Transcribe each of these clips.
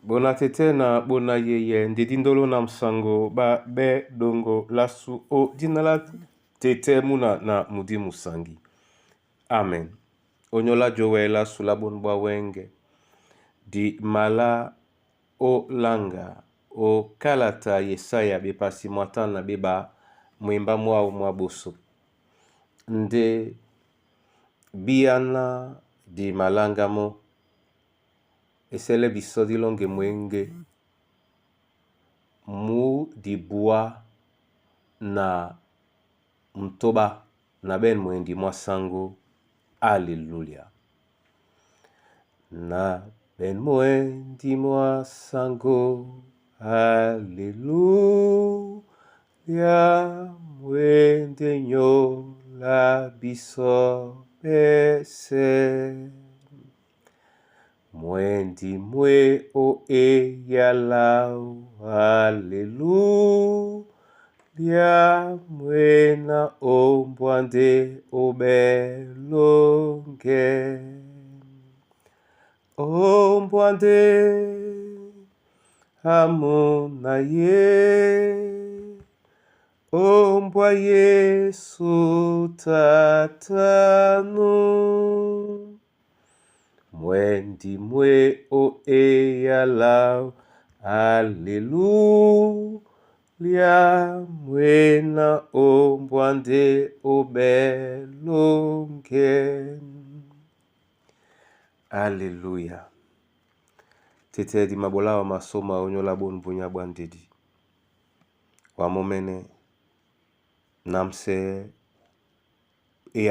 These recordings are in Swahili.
Bona tete na bona yeye ndidindolo na msango ba be dongo lasu o dinala tete muna na mudi musangi. Amen. Onyola joela sulabonbwa wenge di mala o langa o kalata Yesaya bepasi mwatana beba mwemba mwao mwaboso. Nde biana di malanga mo esele bisodi longe mwenge mu di bua na mtoba na ben mwendi mwasango. Alleluia. Na ben mwendi mwasango. Alleluia. Mwende nyola biso pese. Mwendi mwe o yalau. Alleluia. Mwena ombwande obelonge. Ombwande amona ye. Ombwa Yesu tatanu. Mwendi mwe o yalau. Alleluia. Mwena ombwande obelonge. Alleluia. Tete di mabola wa masoma onyola bonbunya bwandedi. Wa momene namse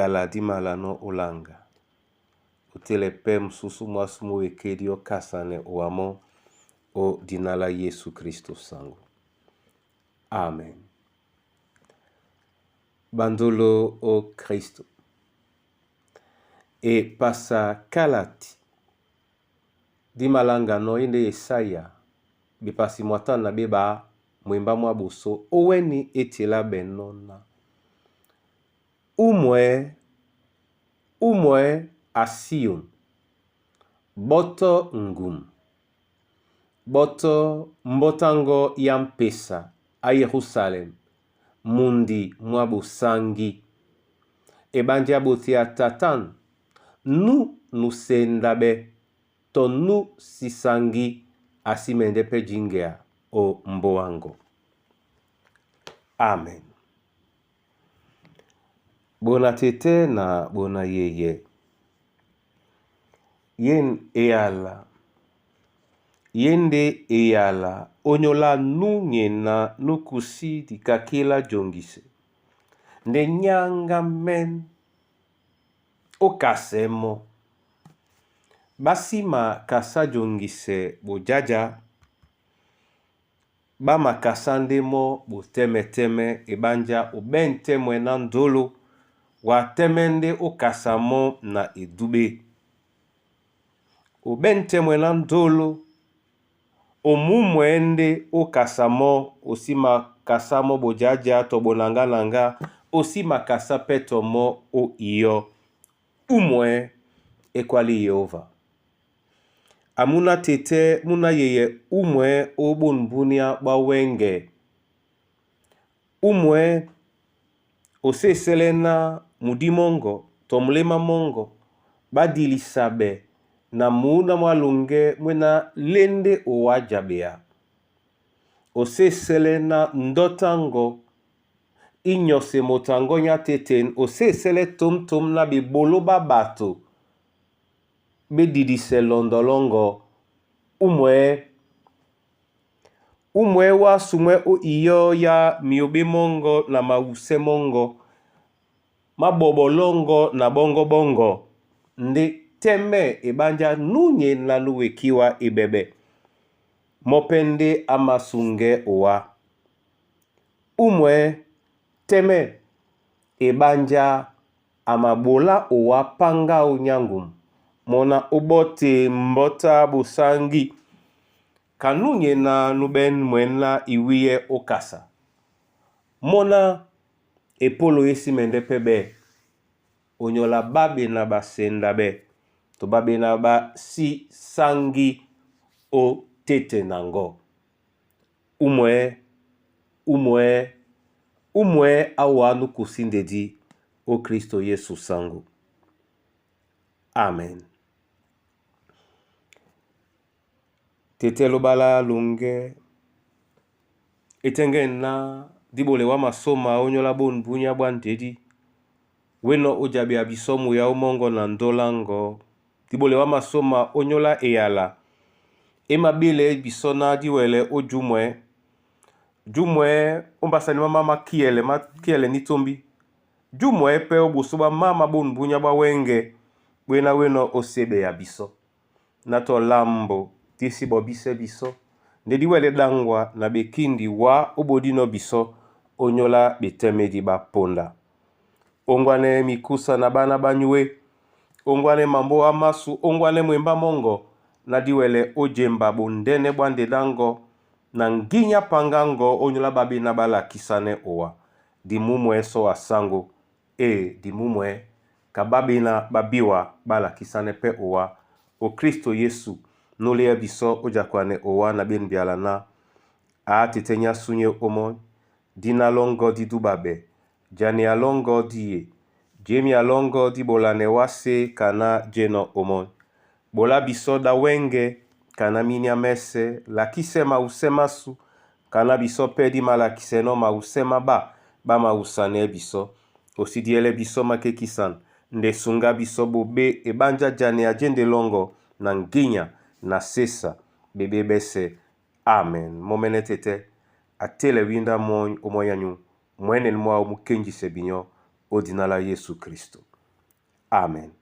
ala di malano olanga. Utele pem susu mwasumu ekedi o kasane oamo o dinala Yesu Kristo sangu. Amen. Bandolo o Kristo. E pasa kalati. Di malanga no inde Yesaya. Bipasi mwatana beba mwemba mwaboso. Oweni etila benona. Umwe a Sion. Boto ngum. Boto mbotango yampesa a Yerusalem. Mundi mwabosangi. Ebanja botia tatan. Nu nusendabe. To nu sisangi asimende pejingea o mboango. Amen. Bona tete na bona yeye. Yen eala. Yende eala. Onyola nunye na nukusi di kakela jongise. Nde nyanga men. Okasemo. Basima kasa jongise bojaja. Bama kasande mo bo teme ebanja obente mwena ndolo. Wa temende okasamo na edube. Obente mwena ndolo. Omumwende okasamo osima kasamo bojaja to bonanga osima kasapeto mo o iyo. Umwe ekwali Yehova. Amuna tete muna yeye umwe obonbunia bawenge. Umwe oseselena mudimongo tomlema mongo badilisabe na muna mwalunge mwena lende owajabea. Oseselena ndotango inyose motango nya teten osesele tom na bibolo babato. Bedidise londolongo umwe wa sumwe o iyo ya miobe mongo na mause mongo mabobolongo na bongo nde teme ebanja nunye na nuwekiwa ebebe mopende amasunge owa. Umwe teme ebanja amabola owa panga unyangum. Mona obote mbota busangi. Kanunye na nuben mwena iwiye okasa. Mona epolo esi mende pebe. Onyola babe na basenda be. To babe na ba si sangi o tete nango. Umwe awa nukusinde di o Kristo Yesu sangu. Amen. Tete lobala lunge etenge na dibole wa masoma onyola bon bunya bwantedi weno ojabi abisomu ya umongo na ndolango dibole wa masoma onyola eyala emabile bisona diwele jumwe ombasani mama kiele nitombi jumwe pe obusuba mama bon bunya ba wenge weno osebe ya biso nato lambo tisi bobise biso ndedi wele dangwa na bekindi wa obodino biso onyola betemedi baponda ongwane mikusa na bana banyue ongwane mambo amasu ongwane mwemba mongo na diwele ojemba bondene bwande dango na nginya pangango onyola babi na bala kisane owa dimumwe so asango dimumwe kababi na babiwa bala kisane pe owa o Kristo Yesu nole biso ojakwane owa na ben biala na a tetenya sunye omon dina longo di dubabe jani alongo diye jemi alongo di bolane wase kana jeno omon bola biso da wenge kana minya mese la kisema usemasu kana biso pedi mala kiseno ma usema ba mausane biso osidiele biso makekisan nde sunga biso bobe ebanja jane agende longo na nginya na sesa bebe bese. Amen. Momene tete atele winda mon omoyanyu mwene mwa umukenji sebinyo odinala Yesu Kristo. Amen.